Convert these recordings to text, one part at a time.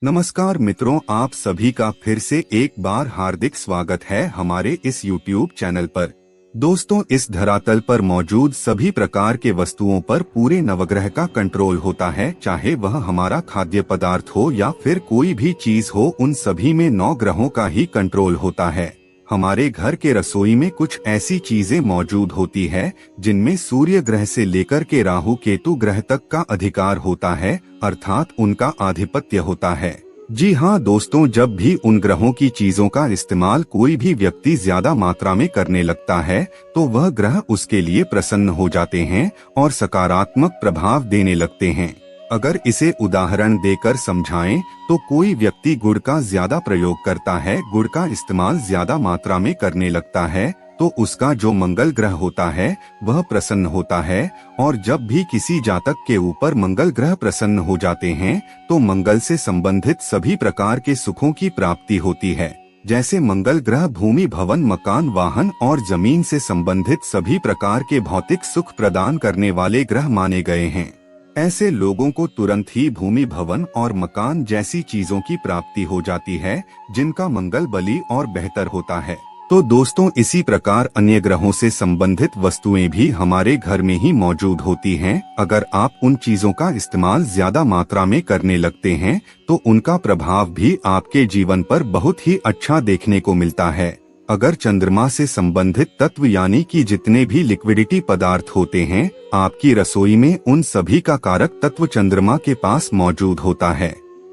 नमस्कार मित्रों, आप सभी का फिर से एक बार हार्दिक स्वागत है हमारे इस YouTube चैनल पर। दोस्तों, इस धरातल पर मौजूद सभी प्रकार के वस्तुओं पर पूरे नवग्रह का कंट्रोल होता है, चाहे वह हमारा खाद्य पदार्थ हो या फिर कोई भी चीज हो, उन सभी में 9 ग्रहों का ही कंट्रोल होता है। हमारे घर के रसोई में कुछ ऐसी चीजें मौजूद होती है जिनमें सूर्य ग्रह से लेकर के राहु केतु ग्रह तक का अधिकार होता है, अर्थात उनका आधिपत्य होता है। जी हाँ दोस्तों, जब भी उन ग्रहों की चीजों का इस्तेमाल कोई भी व्यक्ति ज्यादा मात्रा में करने लगता है तो वह ग्रह उसके लिए प्रसन्न हो जाते हैं और सकारात्मक प्रभाव देने लगते हैं। अगर इसे उदाहरण देकर समझाएं तो कोई व्यक्ति गुड़ का ज्यादा प्रयोग करता है, गुड़ का इस्तेमाल ज्यादा मात्रा में करने लगता है तो उसका जो मंगल ग्रह होता है वह प्रसन्न होता है, और जब भी किसी जातक के ऊपर मंगल ग्रह प्रसन्न हो जाते हैं तो मंगल से संबंधित सभी प्रकार के सुखों की प्राप्ति होती है। जैसे मंगल ग्रह भूमि, भवन, मकान, वाहन और जमीन से संबंधित सभी प्रकार के भौतिक सुख प्रदान करने वाले ग्रह माने गए हैं। ऐसे लोगों को तुरंत ही भूमि, भवन और मकान जैसी चीजों की प्राप्ति हो जाती है जिनका मंगल बली और बेहतर होता है। तो दोस्तों, इसी प्रकार अन्य ग्रहों से संबंधित वस्तुएं भी हमारे घर में ही मौजूद होती हैं। अगर आप उन चीजों का इस्तेमाल ज्यादा मात्रा में करने लगते हैं तो उनका प्रभाव भी आपके जीवन पर बहुत ही अच्छा देखने को मिलता है। अगर चंद्रमा से संबंधित तत्व यानी कि जितने भी लिक्विडिटी पदार्थ होते हैं आपकी रसोई में, उन सभी का कारक तत्व चंद्रमा के पास मौजूद होता है।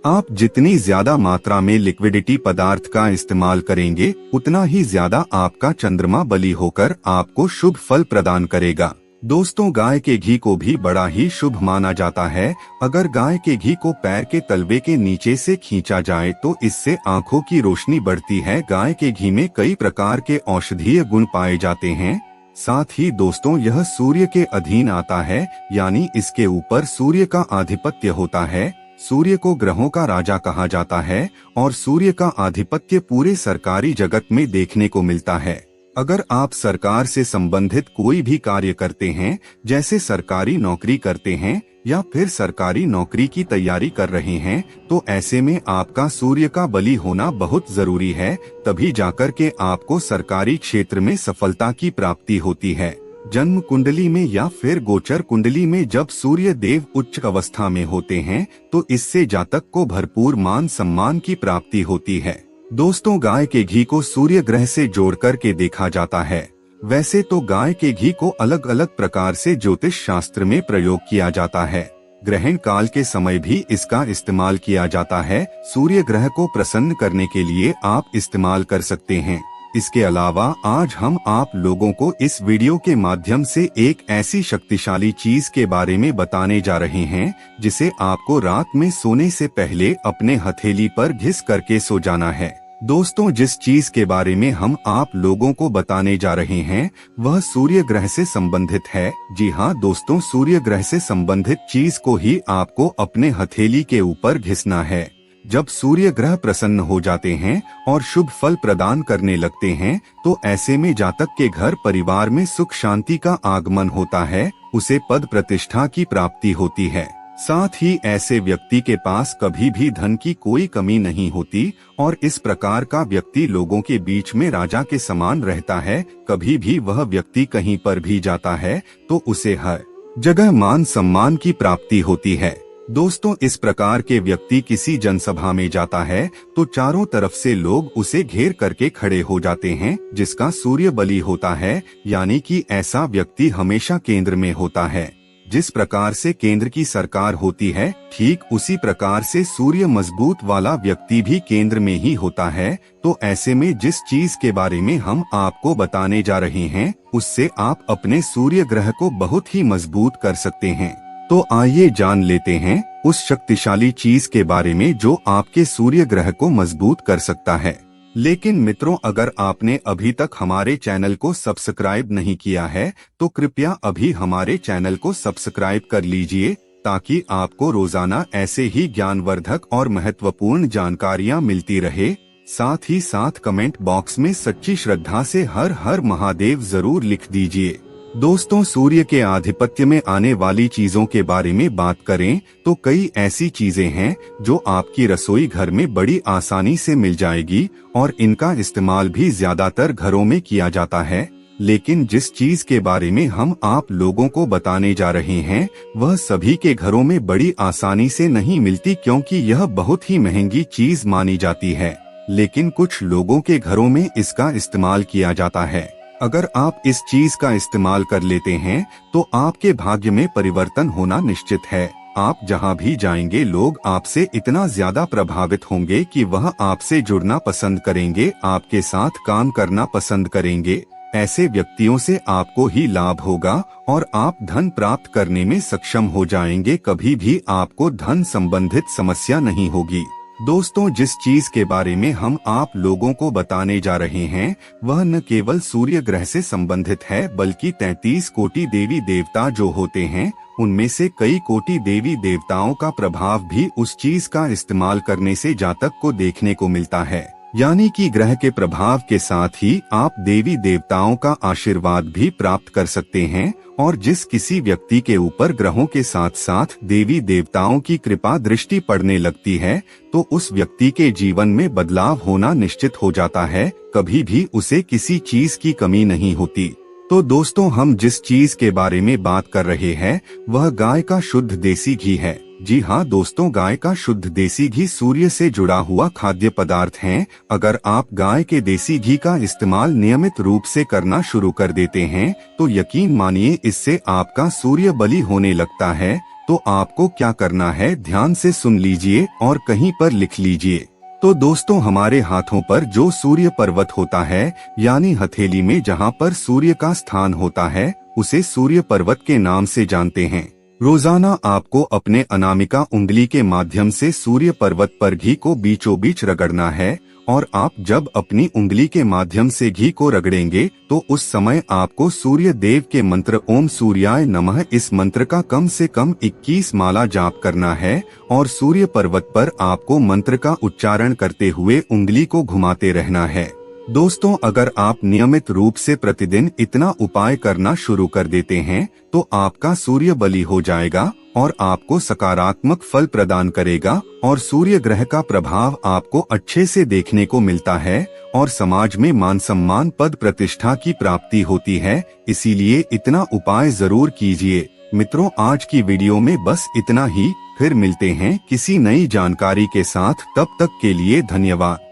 आप जितनी ज्यादा मात्रा में लिक्विडिटी पदार्थ का इस्तेमाल करेंगे उतना ही ज्यादा आपका चंद्रमा बली होकर आपको शुभ फल प्रदान करेगा। दोस्तों, गाय के घी को भी बड़ा ही शुभ माना जाता है। अगर गाय के घी को पैर के तलवे के नीचे से खींचा जाए तो इससे आंखों की रोशनी बढ़ती है। गाय के घी में कई प्रकार के औषधीय गुण पाए जाते हैं। साथ ही दोस्तों, यह सूर्य के अधीन आता है, यानी इसके ऊपर सूर्य का आधिपत्य होता है। सूर्य को ग्रहों का राजा कहा जाता है और सूर्य का आधिपत्य पूरे सरकारी जगत में देखने को मिलता है। अगर आप सरकार से संबंधित कोई भी कार्य करते हैं, जैसे सरकारी नौकरी करते हैं या फिर सरकारी नौकरी की तैयारी कर रहे हैं, तो ऐसे में आपका सूर्य का बली होना बहुत जरूरी है। तभी जाकर के आपको सरकारी क्षेत्र में सफलता की प्राप्ति होती है। जन्म कुंडली में या फिर गोचर कुंडली में जब सूर्य देव उच्च अवस्था में होते हैं तो इससे जातक को भरपूर मान सम्मान की प्राप्ति होती है। दोस्तों, गाय के घी को सूर्य ग्रह से जोड़कर के देखा जाता है। वैसे तो गाय के घी को अलग अलग प्रकार से ज्योतिष शास्त्र में प्रयोग किया जाता है। ग्रहण काल के समय भी इसका इस्तेमाल किया जाता है। सूर्य ग्रह को प्रसन्न करने के लिए आप इस्तेमाल कर सकते हैं। इसके अलावा आज हम आप लोगों को इस वीडियो के माध्यम से एक ऐसी शक्तिशाली चीज के बारे में बताने जा रहे हैं जिसे आपको रात में सोने से पहले अपने हथेली पर घिस करके सो जाना है। दोस्तों, जिस चीज के बारे में हम आप लोगों को बताने जा रहे हैं वह सूर्य ग्रह से संबंधित है। जी हाँ दोस्तों, सूर्य ग्रह से संबंधित चीज को ही आपको अपने हथेली के ऊपर घिसना है। जब सूर्य ग्रह प्रसन्न हो जाते हैं और शुभ फल प्रदान करने लगते हैं तो ऐसे में जातक के घर परिवार में सुख शांति का आगमन होता है, उसे पद प्रतिष्ठा की प्राप्ति होती है। साथ ही ऐसे व्यक्ति के पास कभी भी धन की कोई कमी नहीं होती और इस प्रकार का व्यक्ति लोगों के बीच में राजा के समान रहता है। कभी भी वह व्यक्ति कहीं पर भी जाता है तो उसे हर जगह मान सम्मान की प्राप्ति होती है। दोस्तों, इस प्रकार के व्यक्ति किसी जनसभा में जाता है तो चारों तरफ से लोग उसे घेर करके खड़े हो जाते हैं, जिसका सूर्य बली होता है, यानी कि ऐसा व्यक्ति हमेशा केंद्र में होता है। जिस प्रकार से केंद्र की सरकार होती है, ठीक उसी प्रकार से सूर्य मजबूत वाला व्यक्ति भी केंद्र में ही होता है। तो ऐसे में जिस चीज के बारे में हम आपको बताने जा रहे हैं उससे आप अपने सूर्य ग्रह को बहुत ही मजबूत कर सकते हैं। तो आइए जान लेते हैं उस शक्तिशाली चीज के बारे में जो आपके सूर्य ग्रह को मजबूत कर सकता है। लेकिन मित्रों, अगर आपने अभी तक हमारे चैनल को सब्सक्राइब नहीं किया है तो कृपया अभी हमारे चैनल को सब्सक्राइब कर लीजिए ताकि आपको रोजाना ऐसे ही ज्ञानवर्धक और महत्वपूर्ण जानकारियां मिलती रहे। साथ ही साथ कमेंट बॉक्स में सच्ची श्रद्धा से हर हर महादेव जरूर लिख दीजिए। दोस्तों, सूर्य के आधिपत्य में आने वाली चीजों के बारे में बात करें तो कई ऐसी चीजें हैं जो आपकी रसोई घर में बड़ी आसानी से मिल जाएगी और इनका इस्तेमाल भी ज्यादातर घरों में किया जाता है। लेकिन जिस चीज के बारे में हम आप लोगों को बताने जा रहे हैं वह सभी के घरों में बड़ी आसानी से नहीं मिलती, क्योंकि यह बहुत ही महंगी चीज मानी जाती है। लेकिन कुछ लोगों के घरों में इसका इस्तेमाल किया जाता है। अगर आप इस चीज का इस्तेमाल कर लेते हैं तो आपके भाग्य में परिवर्तन होना निश्चित है। आप जहां भी जाएंगे लोग आपसे इतना ज्यादा प्रभावित होंगे कि वह आपसे जुड़ना पसंद करेंगे, आपके साथ काम करना पसंद करेंगे। ऐसे व्यक्तियों से आपको ही लाभ होगा और आप धन प्राप्त करने में सक्षम हो जाएंगे। कभी भी आपको धन संबंधित समस्या नहीं होगी। दोस्तों, जिस चीज के बारे में हम आप लोगों को बताने जा रहे हैं वह न केवल सूर्य ग्रह से संबंधित है, बल्कि 33 कोटि देवी देवता जो होते हैं उनमें से कई कोटि देवी देवताओं का प्रभाव भी उस चीज का इस्तेमाल करने से जातक को देखने को मिलता है। यानी कि ग्रह के प्रभाव के साथ ही आप देवी देवताओं का आशीर्वाद भी प्राप्त कर सकते हैं। और जिस किसी व्यक्ति के ऊपर ग्रहों के साथ साथ देवी देवताओं की कृपा दृष्टि पड़ने लगती है तो उस व्यक्ति के जीवन में बदलाव होना निश्चित हो जाता है। कभी भी उसे किसी चीज की कमी नहीं होती। तो दोस्तों, हम जिस चीज के बारे में बात कर रहे हैं वह गाय का शुद्ध देसी घी है। जी हाँ दोस्तों, गाय का शुद्ध देसी घी सूर्य से जुड़ा हुआ खाद्य पदार्थ है। अगर आप गाय के देसी घी का इस्तेमाल नियमित रूप से करना शुरू कर देते हैं तो यकीन मानिए इससे आपका सूर्य बलि होने लगता है। तो आपको क्या करना है, ध्यान से सुन लीजिए और कहीं पर लिख लीजिए। तो दोस्तों, हमारे हाथों पर जो सूर्य पर्वत होता है यानी हथेली में जहाँ पर सूर्य का स्थान होता है उसे सूर्य पर्वत के नाम से जानते हैं। रोजाना आपको अपने अनामिका उंगली के माध्यम से सूर्य पर्वत पर घी को बीचों बीच रगड़ना है। और आप जब अपनी उंगली के माध्यम से घी को रगड़ेंगे तो उस समय आपको सूर्य देव के मंत्र ओम सूर्याय नमः इस मंत्र का कम से कम 21 माला जाप करना है। और सूर्य पर्वत पर आपको मंत्र का उच्चारण करते हुए उंगली को घुमाते रहना है। दोस्तों, अगर आप नियमित रूप से प्रतिदिन इतना उपाय करना शुरू कर देते हैं तो आपका सूर्य बलि हो जाएगा और आपको सकारात्मक फल प्रदान करेगा। और सूर्य ग्रह का प्रभाव आपको अच्छे से देखने को मिलता है और समाज में मान सम्मान पद प्रतिष्ठा की प्राप्ति होती है। इसीलिए इतना उपाय जरूर कीजिए। मित्रों, आज की वीडियो में बस इतना ही। फिर मिलते हैं किसी नई जानकारी के साथ। तब तक के लिए धन्यवाद।